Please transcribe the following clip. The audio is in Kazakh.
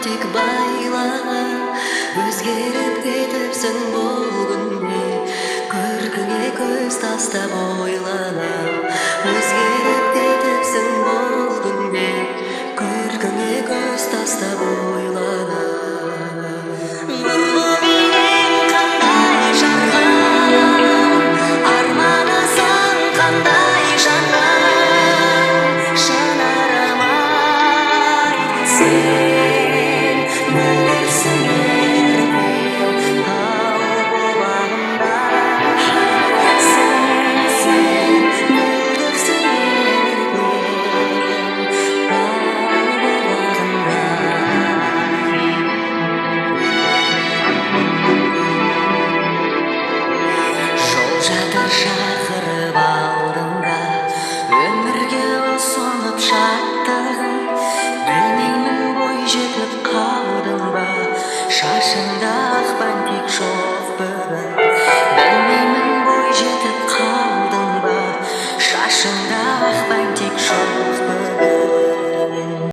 тек байланып, өзгеріп кетіпсің бұл күнде. Көркіңе көз тастап ойланып, өзгеріп кетіпсің бұл күнде. Көркіңе көз тастап ойланып. Шақырып алдыңда өмірге ұсынып шаттығын, білмеймін бой жетіп қалдың ба, шашыңда ақ бантик жоқ бүгін. Білмеймін бой жетіп қалдың ба, шашыңда